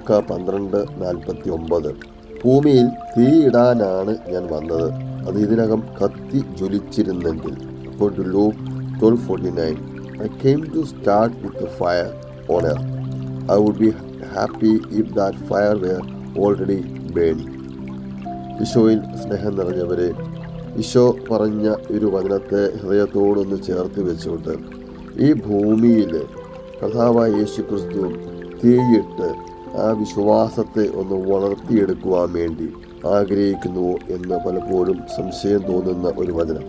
ലൂക്ക 12:49. ഭൂമിയിൽ തീയിടാനാണ് ഞാൻ വന്നത്, അത് ഇതിനകം കത്തി ജ്വലിച്ചിരുന്നെങ്കിൽ. According to Luke 12:49, I came to start with the fire on earth. I would be happy if that fire were already burning. ഈശോയിൽ സ്നേഹം നിറഞ്ഞവരെ, ഈശോ പറഞ്ഞ ഒരു വചനത്തെ ഹൃദയത്തോടൊന്ന് ചേർത്ത് വെച്ചുകൊണ്ട് ഈ ഭൂമിയിൽ കർത്താവായ യേശു ക്രിസ്തു തീയിട്ട് ആ വിശ്വാസത്തെ ഒന്ന് വളർത്തിയെടുക്കുവാൻ വേണ്ടി ആഗ്രഹിക്കുന്നുവോ എന്ന് പലപ്പോഴും സംശയം തോന്നുന്ന ഒരു വചനം.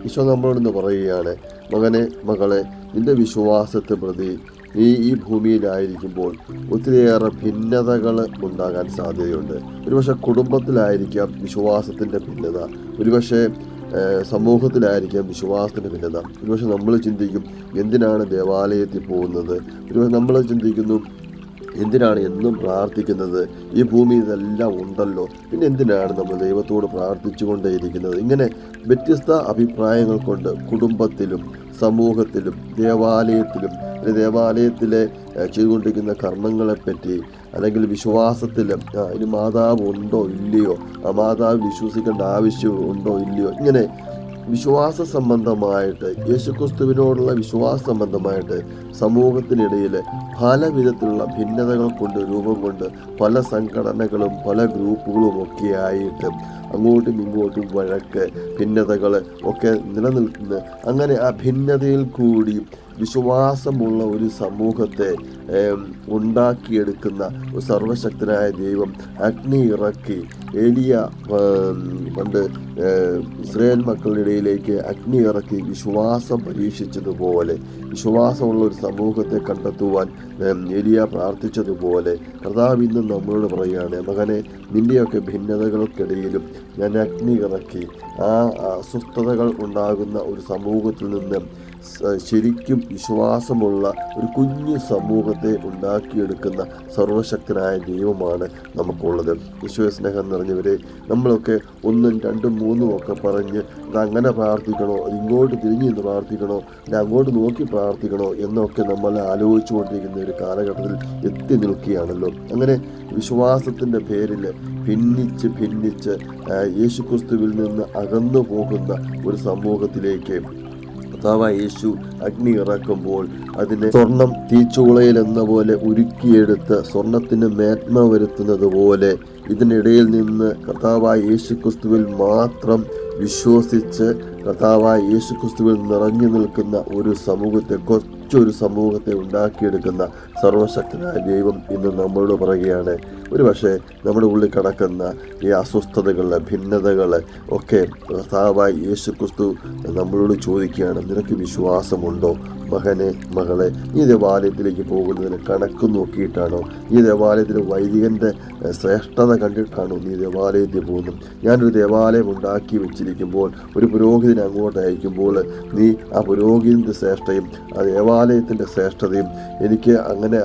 ഈശോ നമ്മളോടൊന്ന് പറയുകയാണ്, മകനെ മകളെ, നിന്റെ വിശ്വാസത്തെ പ്രതി നീ ഈ ഭൂമിയിലായിരിക്കുമ്പോൾ ഒത്തിരിയേറെ ഭിന്നതകൾ ഉണ്ടാകാൻ സാധ്യതയുണ്ട്. ഒരുപക്ഷെ കുടുംബത്തിലായിരിക്കാം വിശ്വാസത്തിൻ്റെ ഭിന്നത, ഒരുപക്ഷെ സമൂഹത്തിലായിരിക്കാം വിശ്വാസത്തിൻ്റെ ഭിന്നത. ഒരുപക്ഷെ നമ്മൾ ചിന്തിക്കും, എന്തിനാണ് ദേവാലയത്തിൽ പോകുന്നത്? ഒരുപക്ഷെ നമ്മൾ ചിന്തിക്കുന്നു, എന്തിനാണ് എന്നും പ്രാർത്ഥിക്കുന്നത്? ഈ ഭൂമിയിൽ ഇതെല്ലാം ഉണ്ടല്ലോ, പിന്നെ എന്തിനാണ് നമ്മൾ ദൈവത്തോട് പ്രാർത്ഥിച്ചുകൊണ്ടേയിരിക്കുന്നത്? ഇങ്ങനെ വ്യത്യസ്ത അഭിപ്രായങ്ങൾ കൊണ്ട് കുടുംബത്തിലും സമൂഹത്തിലും ദേവാലയത്തിലും ദേവാലയത്തിലെ ചെയ്തുകൊണ്ടിരിക്കുന്ന കർമ്മങ്ങളെപ്പറ്റി അല്ലെങ്കിൽ വിശ്വാസത്തിൽ ഇനി മാതാവ് ഉണ്ടോ ഇല്ലയോ, ആ മാതാവ് വിശ്വസിക്കേണ്ട ആവശ്യം ഉണ്ടോ ഇല്ലയോ, ഇങ്ങനെ വിശ്വാസ സംബന്ധമായിട്ട് യേശുക്രിസ്തുവിനോടുള്ള വിശ്വാസ സംബന്ധമായിട്ട് സമൂഹത്തിനിടയിൽ പല വിധത്തിലുള്ള ഭിന്നതകൾ കൊണ്ട് രൂപം കൊണ്ട് പല സംഘടനകളും പല ഗ്രൂപ്പുകളും ഒക്കെ ആയിട്ട് അങ്ങോട്ടും ഇങ്ങോട്ടും വഴക്ക് ഭിന്നതകൾ ഒക്കെ നിലനിൽക്കുന്ന, അങ്ങനെ ആ ഭിന്നതയിൽ കൂടി വിശ്വാസമുള്ള ഒരു സമൂഹത്തെ ഉണ്ടാക്കിയെടുക്കുന്ന ഒരു സർവശക്തനായ ദൈവം അഗ്നി ഇറക്കി. ഏലിയ പണ്ട് ഇസ്രായേൽ മക്കളുടെ ഇടയിലേക്ക് അഗ്നി ഇറക്കി വിശ്വാസം പരീക്ഷിച്ചതുപോലെ, വിശ്വാസമുള്ള ഒരു സമൂഹത്തെ കണ്ടെത്തുവാൻ ഏലിയ പ്രാർത്ഥിച്ചതുപോലെ കർത്താവ് ഇന്ന് നമ്മളോട് പറയുകയാണ്, മകനെ, നിൻ്റെയൊക്കെ ഭിന്നതകൾക്കിടയിലും ഞാൻ അഗ്നി ഇറക്കി ആ അസ്വസ്ഥതകൾ ഉണ്ടാകുന്ന ഒരു സമൂഹത്തിൽ നിന്ന് ശരിക്കും വിശ്വാസമുള്ള ഒരു കുഞ്ഞു സമൂഹത്തെ ഉണ്ടാക്കിയെടുക്കുന്ന സർവശക്തനായ ദൈവമാണ് നമുക്കുള്ളത്. ഈശോ സ്നേഹം നിറഞ്ഞവരെ, നമ്മളൊക്കെ 1, 2, 3 ഒക്കെ പറഞ്ഞ് അതങ്ങനെ പ്രാർത്ഥിക്കണോ, ഇങ്ങോട്ട് തിരിഞ്ഞു നിന്ന് പ്രാർത്ഥിക്കണോ, അല്ല അങ്ങോട്ട് നോക്കി പ്രാർത്ഥിക്കണോ എന്നൊക്കെ നമ്മൾ ആലോചിച്ചുകൊണ്ടിരിക്കുന്ന ഒരു കാലഘട്ടത്തിൽ എത്തി നിൽക്കുകയാണല്ലോ. അങ്ങനെ വിശ്വാസത്തിൻ്റെ പേരിൽ ഭിന്നിച്ച് യേശുക്രിസ്തുവിൽ നിന്ന് അകന്നു പോകുന്ന ഒരു സമൂഹത്തിലേക്ക് കർത്താവായ യേശു അഗ്നി ഇറക്കുമ്പോൾ അതിനെ സ്വർണം തീച്ചുളയിൽ എന്ന പോലെ ഉരുക്കിയെടുത്ത് സ്വർണത്തിന് മേന്മ വരുത്തുന്നത് പോലെ ഇതിനിടയിൽ നിന്ന് കർത്താവായ യേശുക്രിസ്തുവിൽ മാത്രം വിശ്വസിച്ച് കർത്താവായ യേശുക്രിസ്തുവിൽ നിറഞ്ഞു നിൽക്കുന്ന ഒരു സമൂഹത്തെ, കൊച്ചൊരു സമൂഹത്തെ ഉണ്ടാക്കിയെടുക്കുന്ന സർവശക്തനായ ദൈവം ഇന്ന് നമ്മളോട് പറയുകയാണ്. ഒരു പക്ഷേ നമ്മുടെ ഉള്ളിൽ കിടക്കുന്ന ഈ അസ്വസ്ഥതകൾ, ഭിന്നതകൾ ഒക്കെ കർത്താവായ യേശുക്രിസ്തു നമ്മളോട് ചോദിക്കുകയാണ്, നിനക്ക് വിശ്വാസമുണ്ടോ? മകനെ മകളെ, ഈ ദേവാലയത്തിലേക്ക് പോകുന്നതിന് കണക്ക് നോക്കിയിട്ടാണോ? ഈ ദേവാലയത്തിൽ വൈദികൻ്റെ ശ്രേഷ്ഠത കണ്ടിട്ടാണോ നീ ദേവാലയത്തിൽ പോകുന്നത്? ഞാനൊരു ദേവാലയം ഉണ്ടാക്കി വെച്ചിരിക്കുമ്പോൾ, ഒരു പുരോഹിതനെ അങ്ങോട്ട് അയക്കുമ്പോൾ നീ ആ പുരോഹിതൻ്റെ ശ്രേഷ്ഠയും ആ ദേവാലയത്തിൻ്റെ ശ്രേഷ്ഠതയും എനിക്ക് അങ്ങനെ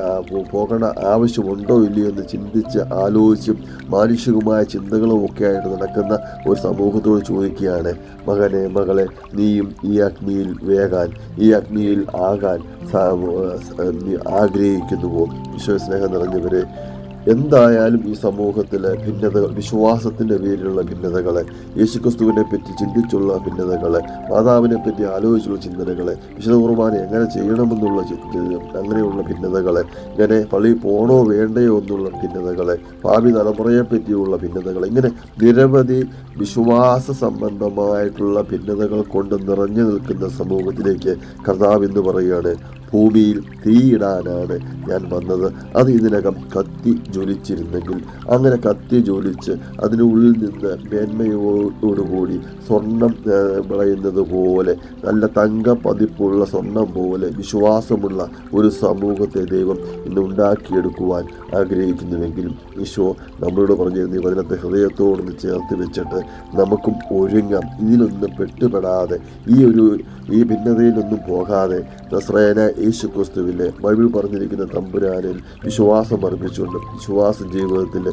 പോകേണ്ട ആവശ്യമുണ്ടോ ഇല്ലയോ എന്ന് ചിന്തിച്ച് ആലോചിച്ചും മാനുഷികമായ ചിന്തകളും ഒക്കെ ആയിട്ട് നടക്കുന്ന ഒരു സമൂഹത്തോട് ചോദിക്കുകയാണ്, മകനെ മകളെ, നീയും ഈ അഗ്നിയിൽ വേകാൻ, ഈ അഗ്നിയിൽ ആകാൻ ആഗ്രഹിക്കുന്നുവോ? ഈശോസ്നേഹം നിറഞ്ഞവരെ, എന്തായാലും ഈ സമൂഹത്തിലെ ഭിന്നതകൾ, വിശ്വാസത്തിൻ്റെ പേരിലുള്ള ഭിന്നതകളെ, യേശുക്രിസ്തുവിനെ പറ്റി ചിന്തിച്ചുള്ള ഭിന്നതകളെ, മാതാവിനെ പറ്റി ആലോചിച്ചുള്ള ചിന്തകളെ, വിശുദ്ധ കുർബാന എങ്ങനെ ചെയ്യണമെന്നുള്ള അങ്ങനെയുള്ള ഭിന്നതകളെ, ഇങ്ങനെ പള്ളിയിൽ പോകണോ വേണ്ടയോ എന്നുള്ള ഭിന്നതകളെ, ഭാവി തലമുറയെ പറ്റിയുള്ള ഭിന്നതകളെ, ഇങ്ങനെ നിരവധി വിശ്വാസ സംബന്ധമായിട്ടുള്ള ഭിന്നതകൾ കൊണ്ട് നിറഞ്ഞു നിൽക്കുന്ന സമൂഹത്തിലേക്ക് കർത്താവ് എന്ന് പറയുകയാണ്, ഭൂമിയിൽ തീയിടാനാണ് ഞാൻ വന്നത്, അത് ഇതിനകം കത്തി ജ്വലിച്ചിരുന്നെങ്കിൽ. അങ്ങനെ കത്തി ജ്വലിച്ച് അതിനുള്ളിൽ നിന്ന് മേന്മയോടുകൂടി സ്വർണം വിളയുന്നത് പോലെ, നല്ല തങ്ക പതിപ്പുള്ള സ്വർണം പോലെ വിശ്വാസമുള്ള ഒരു സമൂഹത്തെ ദൈവം ഇന്ന് ഉണ്ടാക്കിയെടുക്കുവാൻ ആഗ്രഹിക്കുന്നുവെങ്കിലും ഈശോ നമ്മളോട് പറഞ്ഞിരുന്ന ഈ വചനത്തെ ഹൃദയത്തോടൊന്ന് ചേർത്ത് വെച്ചിട്ട് നമുക്കും ഒരുങ്ങാം. ഇതിലൊന്നും പെട്ടുപെടാതെ, ഈ ഭിന്നതയിലൊന്നും പോകാതെ നസ്രായനായ യേശുക്രിസ്തുവിലെ ബൈബിൾ പറഞ്ഞിരിക്കുന്ന തമ്പുരാനിൽ വിശ്വാസം അർപ്പിച്ചുകൊണ്ട് വിശ്വാസ ജീവിതത്തിൽ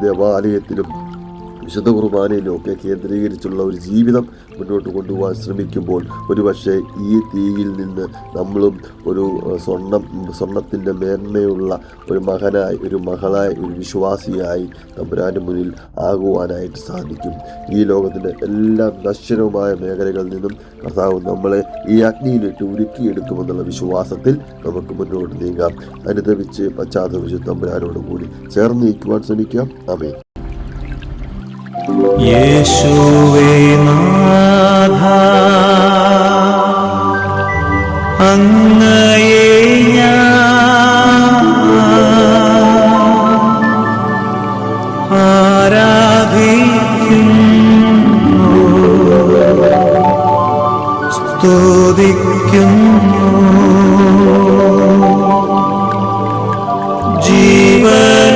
ദേവാലയത്തിലും വിശുദ്ധ കുർബാനയിലൊക്കെ കേന്ദ്രീകരിച്ചുള്ള ഒരു ജീവിതം മുന്നോട്ട് കൊണ്ടുപോകാൻ ശ്രമിക്കുമ്പോൾ ഒരുപക്ഷെ ഈ തീയിൽ നിന്ന് നമ്മളും ഒരു സ്വർണത്തിൻ്റെ മേന്മയുള്ള ഒരു മകനായി, ഒരു മകളായി, ഒരു വിശ്വാസിയായി തമ്പുരാൻ്റെ മുന്നിൽ ആകുവാനായിട്ട് സാധിക്കും. ഈ ലോകത്തിൻ്റെ എല്ലാ നശ്വരവുമായ മേഖലകളിൽ നിന്നും കർത്താവ് നമ്മളെ ഈ അഗ്നിയിലിട്ട് ഉരുക്കിയെടുക്കുമെന്നുള്ള വിശ്വാസത്തിൽ നമുക്ക് മുന്നോട്ട് നീങ്ങാം. അനുദപിച്ച് പശ്ചാത്തപിച്ച് തമ്പുരാനോട് കൂടി ചേർന്ന് നിൽക്കുവാൻ ശ്രമിക്കാം. ആമേൻ. യേശുവേ നാഥ, അങ്ങയെ ഞാൻ ആരാധിക്കുന്നു, സ്തുതിക്കുന്നു. ജീവൻ